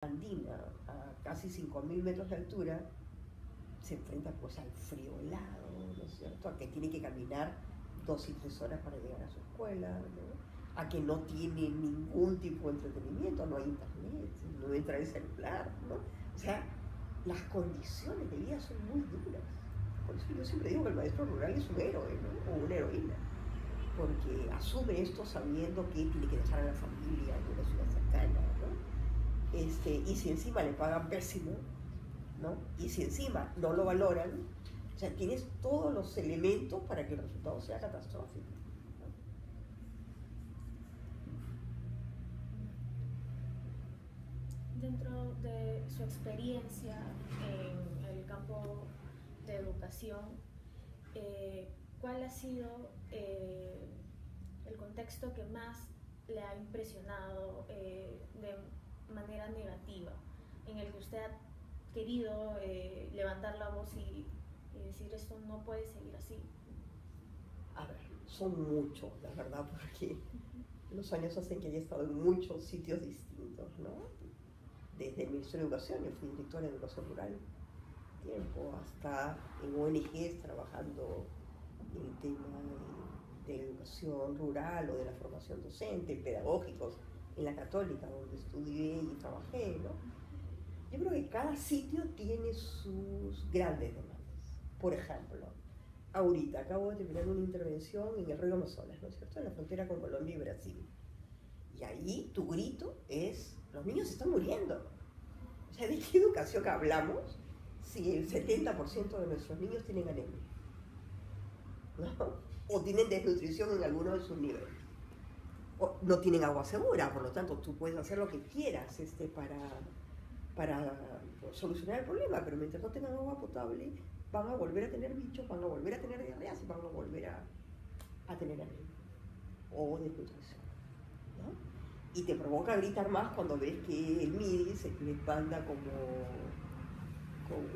andina a casi 5.000 metros de altura se enfrenta pues al frío helado, ¿no es cierto? A que tiene que caminar 2 y 3 horas para llegar a su escuela, ¿no? A que no tiene ningún tipo de entretenimiento, no hay internet, no entra el celular, ¿no? O sea, las condiciones de vida son muy duras. Por eso yo siempre digo que el maestro rural es un héroe, ¿no? O una heroína, porque asume esto sabiendo que tiene que dejar a la familia en una ciudad cercana, ¿no? Y si encima le pagan pésimo, ¿no? Y si encima no lo valoran, o sea, tienes todos los elementos para que el resultado sea catastrófico, ¿no? Dentro de su experiencia en el campo de educación, ¿cuál ha sido el contexto que más le ha impresionado de manera negativa, en el que usted ha querido levantar la voz y decir esto no puede seguir así? A ver, son muchos, la verdad, porque los años hacen que haya estado en muchos sitios distintos, ¿no? Desde el Ministerio de Educación, yo fui directora de Educación Rural tiempo, hasta en ONGs trabajando en el tema de la educación rural o de la formación docente, pedagógicos, en la Católica, donde estudié y trabajé, ¿no? Yo creo que cada sitio tiene sus grandes demandas. Por ejemplo, ahorita acabo de terminar una intervención en el río Amazonas, ¿no es cierto?, en la frontera con Colombia y Brasil. Y ahí tu grito es, los niños se están muriendo. O sea, ¿de qué educación hablamos si el 70% de nuestros niños tienen anemia, ¿no? O tienen desnutrición en alguno de sus niveles? O no tienen agua segura, por lo tanto tú puedes hacer lo que quieras para solucionar el problema, pero mientras no tengan agua potable van a volver a tener bichos, van a volver a tener diarreas y van a volver a tener anemia o desnutrición, ¿no? Y te provoca gritar más cuando ves que el MIDI se les manda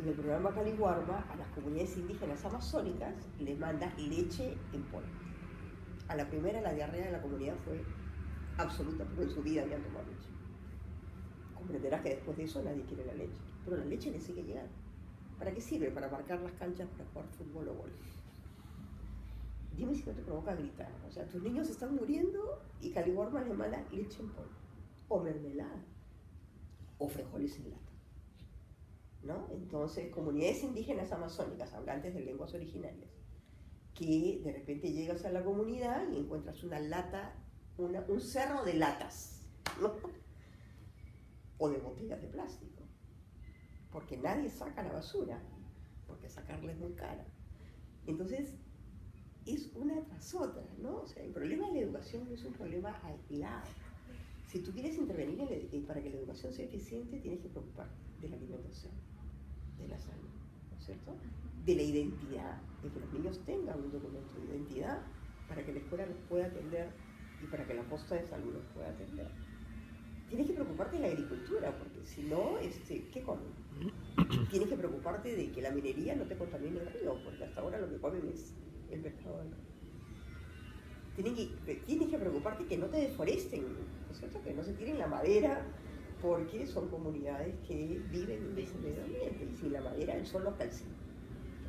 en el programa Caliwarma a las comunidades indígenas amazónicas, les manda leche en polvo. A la primera la diarrea de la comunidad fue absoluta, porque en su vida habían tomado leche. Comprenderás que después de eso nadie quiere la leche, pero la leche le sigue llegando. ¿Para qué sirve? Para marcar las canchas para jugar fútbol o vóley. Dime si no te provoca gritar. O sea, tus niños están muriendo y Caliwarma les manda leche en polvo, o mermelada, o frijoles en lata, ¿no? Entonces, comunidades indígenas amazónicas, hablantes de lenguas originarias, que de repente llegas a la comunidad y encuentras una lata, un cerro de latas, ¿no? O de botellas de plástico, porque nadie saca la basura, porque sacarla es muy cara. Entonces, es una tras otra, ¿no? O sea, el problema de la educación no es un problema aislado. Si tú quieres intervenir para que la educación sea eficiente, tienes que preocuparte de la alimentación, de la salud, ¿no es cierto?, de la identidad, de que los niños tengan un documento de identidad para que la escuela los pueda atender y para que la posta de salud los pueda atender. Tienes que preocuparte de la agricultura, porque si no, ¿qué comen? Tienes que preocuparte de que la minería no te contamine el río, porque hasta ahora lo que comen es el pescado del río. Tienes que preocuparte que no te deforesten, ¿no es cierto?, que no se tiren la madera, porque son comunidades que viven en ese medio ambiente, y sin la madera el sol los calcina,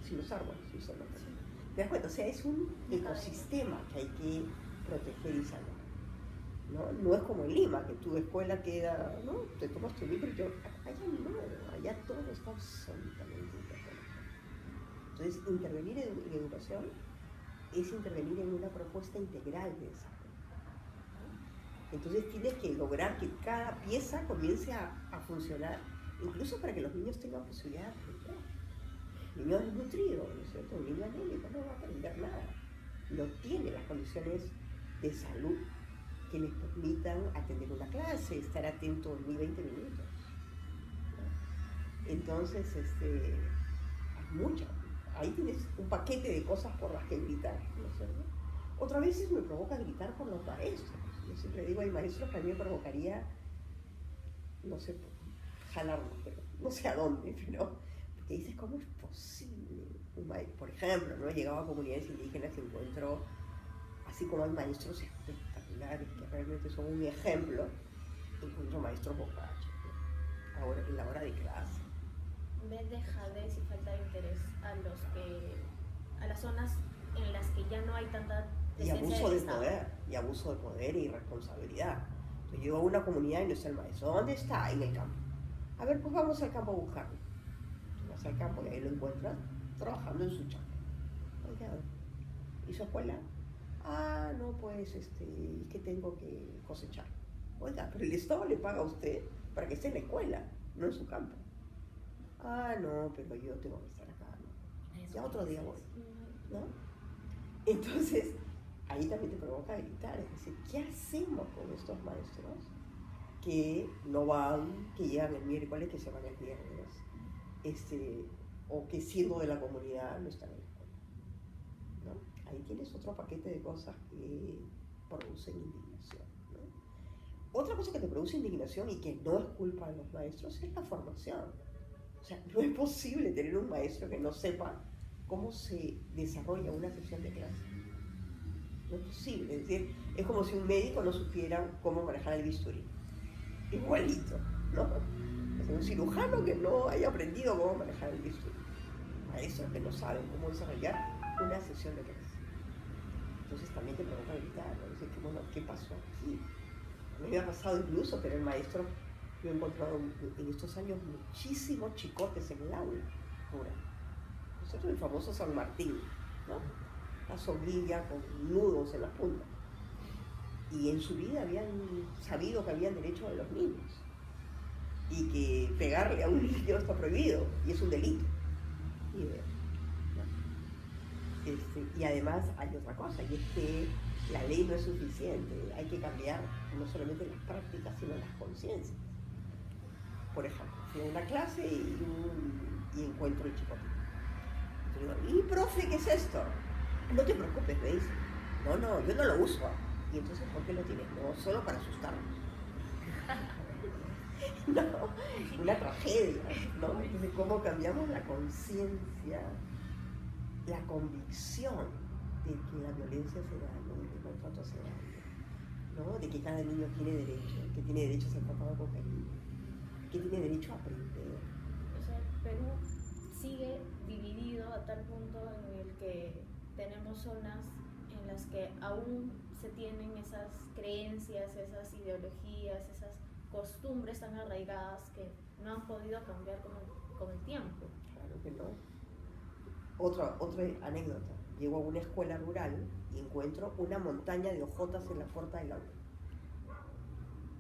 sin los árboles, el sol los calcina. ¿Te das cuenta? O sea, es un ecosistema que hay que proteger y salvar, ¿no? No es como en Lima, que tu escuela queda, ¿no? Te tomas tu libro y allá no, allá todo está absolutamente interconectado. Entonces, intervenir en educación es intervenir en una propuesta integral de desarrollo, ¿no? Entonces tienes que lograr que cada pieza comience a funcionar, incluso para que los niños tengan posibilidad de aprender. El niño desnutrido, ¿no es cierto?, un niño anémico no va a aprender nada, no tiene las condiciones de salud que les permitan atender una clase, estar atento ni 20 minutos, ¿no? Entonces, hay mucho. Ahí tienes un paquete de cosas por las que gritar, ¿no es cierto? Otra vez me provoca gritar por los maestros. Yo siempre digo, hay maestros que a mí me provocaría, no sé, jalarlos, pero no sé a dónde, pero porque dices, ¿cómo es posible? Por ejemplo, ¿no? He llegado a comunidades indígenas y encuentro, así como hay maestros espectaculares que realmente son un ejemplo, encuentro maestros borrachos, ¿no? en la hora de clase. ¿Ves dejadez y falta de interés a las zonas en las que ya no hay tanta Y presencia abuso del de Estado? poder, y abuso de poder y irresponsabilidad. Entonces llego a una comunidad y no está el maestro. ¿Dónde está? En el campo. A ver, pues vamos al campo a buscarlo. Tú vas al campo y ahí lo encuentras trabajando en su chamba. Oiga, ¿y su escuela? Ah, no, pues es que tengo que cosechar. Oiga, pero el Estado le paga a usted para que esté en la escuela, no en su campo. Ah, no, pero yo tengo que estar acá, ¿no? Ya otro día voy, ¿no? Entonces, ahí también te provoca gritar, es decir, ¿qué hacemos con estos maestros que no van, que llegan el miércoles, que se van el viernes, o que siendo de la comunidad no están en la escuela, ¿no? Ahí tienes otro paquete de cosas que producen indignación, ¿no? Otra cosa que te produce indignación y que no es culpa de los maestros es la formación. O sea, no es posible tener un maestro que no sepa cómo se desarrolla una sesión de clase. No es posible, es decir, es como si un médico no supiera cómo manejar el bisturí. Igualito, ¿no? Es un cirujano que no haya aprendido cómo manejar el bisturí. Maestros que no saben cómo desarrollar una sesión de clase. Entonces también te provoca gritar, ¿no? Dices, bueno, ¿qué pasó aquí? A mí me ha pasado incluso tener maestros. Yo he encontrado en estos años muchísimos chicotes en el aula. Nosotros el famoso San Martín, ¿no? La soguilla con nudos en la punta. Y en su vida habían sabido que habían derecho de los niños. Y que pegarle a un niño está prohibido y es un delito. Y además hay otra cosa, y es que la ley no es suficiente. Hay que cambiar no solamente las prácticas, sino las conciencias. Por ejemplo, fui a una clase y encuentro el chicote. Entonces digo, ¿y profe, qué es esto? No te preocupes, me dice. No, yo no lo uso. Y entonces, ¿por qué lo tienes? No, solo para asustarnos. No, una tragedia, ¿no? Entonces, ¿cómo cambiamos la conciencia, la convicción de que la violencia hace daño, de que el maltrato hace daño, ¿no? De que cada niño tiene derecho, que tiene derecho a ser tratado con cariño, que tiene derecho a aprender. O sea, Perú sigue dividido a tal punto en el que tenemos zonas en las que aún se tienen esas creencias, esas ideologías, esas costumbres tan arraigadas que no han podido cambiar con el tiempo. Claro que no. Otra anécdota. Llego a una escuela rural y encuentro una montaña de hojotas en la puerta del aula.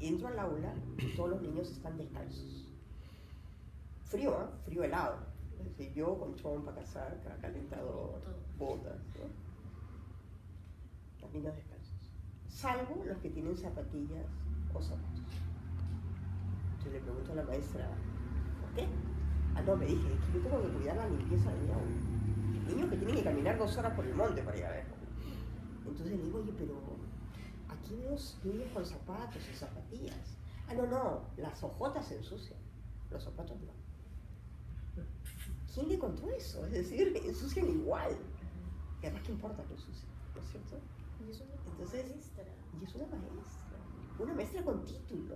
Entro al aula y todos los niños están descalzos. Frío, ¿eh? Frío helado. Es decir, yo con chompa, casaca, calentador, botas, ¿no? Los niños descalzos. Salvo los que tienen zapatillas o zapatos. Entonces le pregunto a la maestra, ¿por qué? Ah, no, me dije, es que yo tengo que cuidar la limpieza de mi aula. Niños que tienen que caminar 2 horas por el monte para ir a ver. Entonces le digo, oye, pero aquí veo niños con zapatos y zapatillas. Ah, no, las hojotas se ensucian, los zapatos no. ¿Quién le contó eso? Es decir, ensucian igual. Y además, ¿qué importa que ensucien? ¿No es cierto? Y es una Entonces, maestra. Y es una maestra con título.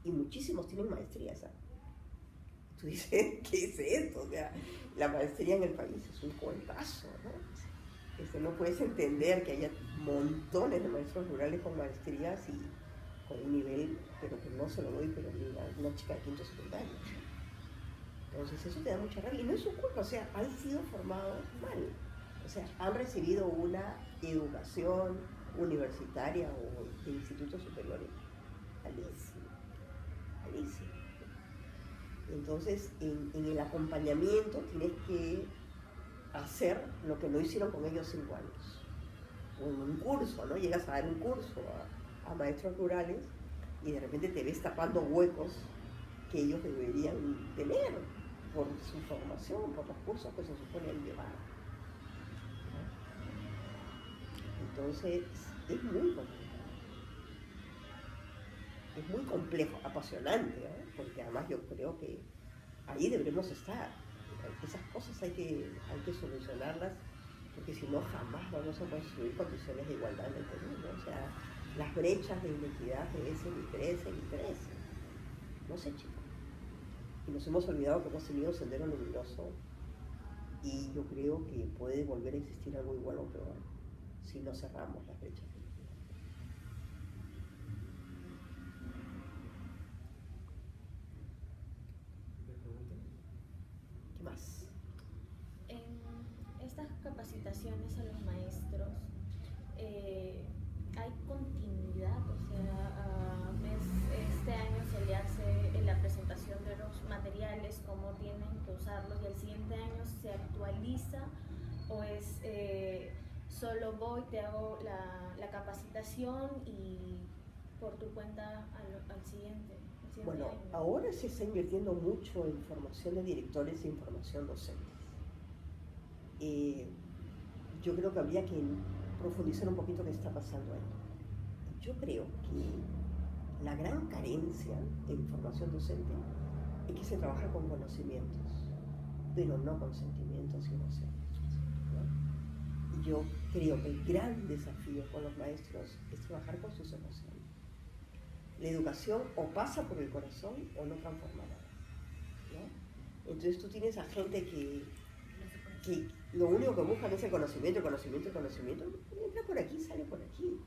Y muchísimos tienen maestrías, ¿sabes? Tú dices, ¿qué es esto? O sea, la maestría en el país es un cuentazo, ¿no? No puedes entender que haya montones de maestros rurales con maestrías y con un nivel, pero que no se lo doy, pero ni a una chica de quinto secundario. Entonces eso te da mucha rabia y no es su culpa, o sea, han sido formados mal. O sea, han recibido una educación universitaria o de institutos superiores malísima. Entonces, en el acompañamiento tienes que hacer lo que no hicieron con ellos 5 años. O en un curso, ¿no? Llegas a dar un curso a maestros rurales y de repente te ves tapando huecos que ellos deberían tener por su formación, por los cursos que se suponen llevar. Entonces, es muy complicado. Es muy complejo, apasionante, ¿eh? Porque además yo creo que ahí deberemos estar. Esas cosas hay que solucionarlas, porque si no jamás vamos a construir condiciones de igualdad en el Perú, ¿no? O sea, las brechas de inequidad crecen y crecen y crecen. No sé, chicos. Y nos hemos olvidado que hemos tenido Sendero Luminoso y yo creo que puede volver a existir algo igual o peor si no cerramos las brechas. ¿Qué más? En estas capacitaciones a los maestros, ¿hay continuidad? O sea, este año se le hace la presentación de los materiales, cómo tienen que usarlos, y el siguiente año se actualiza, o es solo voy, te hago la capacitación y por tu cuenta al siguiente Bueno, año? ahora se está invirtiendo mucho en formación de directores e información docentes. Yo creo que habría que profundizar un poquito qué está pasando ahí. Yo creo que la gran carencia de información docente es que se trabaja con conocimientos, pero no con sentimientos y emociones, ¿no? Y yo creo que el gran desafío con los maestros es trabajar con sus emociones. La educación o pasa por el corazón o no transforma nada, ¿no? Entonces tú tienes a gente que lo único que buscan es el conocimiento, entra por aquí, sale por aquí.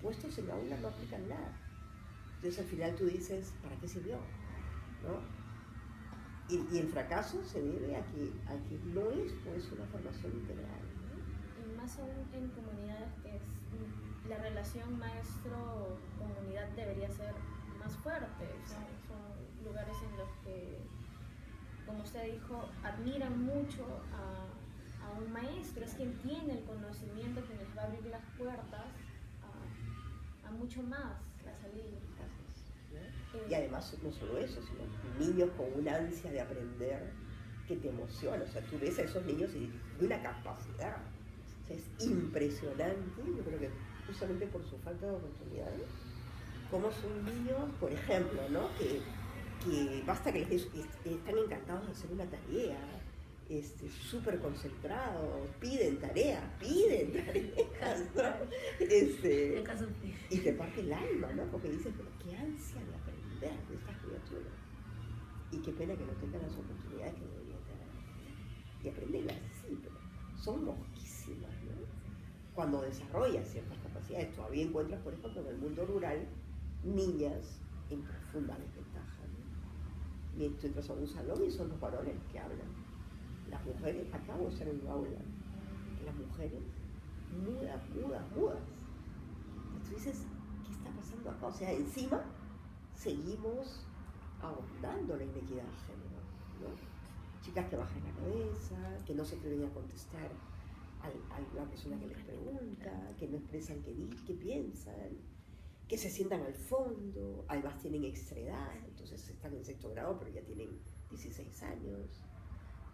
Puestos en aula no aplican nada. Entonces al final tú dices, ¿para qué sirvió? ¿No? Y el fracaso se debe a que no es pues una formación integral, ¿no? Y más aún en comunidades que la relación maestro-comunidad debería ser más fuerte. Son lugares en los que, como usted dijo, admiran mucho a un maestro, es quien tiene el conocimiento, quien les va a abrir las puertas a mucho más, a salir. Y además no solo eso, sino niños con una ansia de aprender que te emociona. O sea, tú ves a esos niños y de una capacidad. O sea, es impresionante, yo creo que justamente por su falta de oportunidades, como son niños, por ejemplo, ¿no? que basta que están encantados de hacer una tarea, súper concentrados, piden tareas, ¿no? Y te parte el alma, ¿no? Porque dices, pero qué ansia de aprender de estas criaturas. Y qué pena que no tengan las oportunidades que deberían tener. Y aprenderlas, sí, pero son mosquísimas, ¿no? Cuando desarrollas ciertas capacidades, todavía encuentras, por ejemplo, en el mundo rural, niñas en profunda desventaja, ¿no? Y tú entras a un salón y son los varones los que hablan. Las mujeres, acabo de estar en un aula, las mujeres mudas. Entonces dices, ¿qué está pasando acá? O sea, encima seguimos ahondando la inequidad de género, ¿no? Chicas que bajan la cabeza, que no se atreven a contestar a la persona que les pregunta, que no expresan qué piensan, que se sientan al fondo, además tienen extra edad, entonces están en sexto grado pero ya tienen 16 años.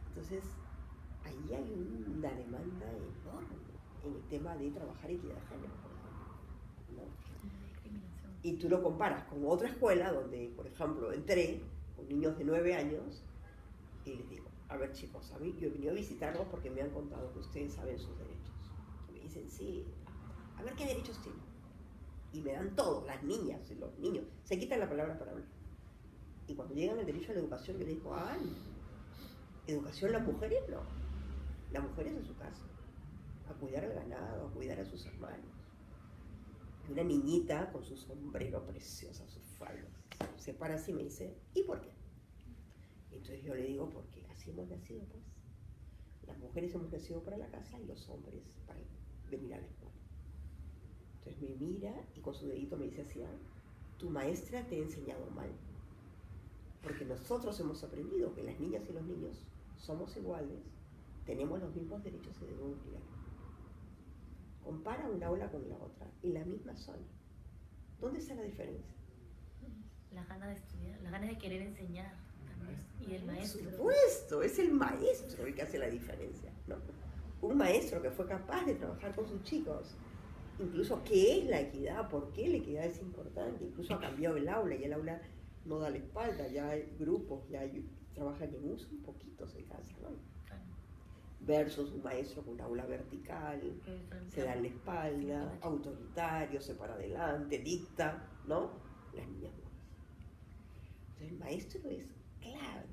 Entonces, ahí hay una demanda enorme en el tema de trabajar equidad de género, por ejemplo, ¿no? Y tú lo comparas con otra escuela donde, por ejemplo, entré con niños de 9 años y les digo, a ver chicos, a mí yo he venido a visitarlos porque me han contado que ustedes saben sus derechos. Y me dicen, sí, a ver qué derechos tienen. Y me dan todo, las niñas y los niños, se quitan la palabra para hablar. Y cuando llegan al derecho a la educación, yo les digo, educación las mujeres no, las mujeres en su casa, a cuidar al ganado, a cuidar a sus hermanos. Y una niñita con su sombrero precioso, sus faldas, se para así y me dice, ¿y por qué? Entonces yo le digo, porque así hemos nacido, pues. Las mujeres hemos nacido para la casa y los hombres para venir a la escuela. Entonces me mira y con su dedito me dice así, tu maestra te ha enseñado mal. Porque nosotros hemos aprendido que las niñas y los niños somos iguales, tenemos los mismos derechos y debemos cuidar. Compara una aula con la otra, en la misma zona. ¿Dónde está la diferencia? Las ganas de estudiar, las ganas de querer enseñar también. Y el maestro. Por supuesto, es el maestro el que hace la diferencia, ¿no? Un maestro que fue capaz de trabajar con sus chicos. Incluso, ¿qué es la equidad? ¿Por qué la equidad es importante? Incluso ha cambiado el aula y el aula no da la espalda, ya hay grupos, trabajan en uso, un poquito se casa, ¿no? Versus un maestro con un aula vertical, se da la espalda, autoritario, se para adelante, dicta, ¿no? Las niñas no. Entonces el maestro es clave.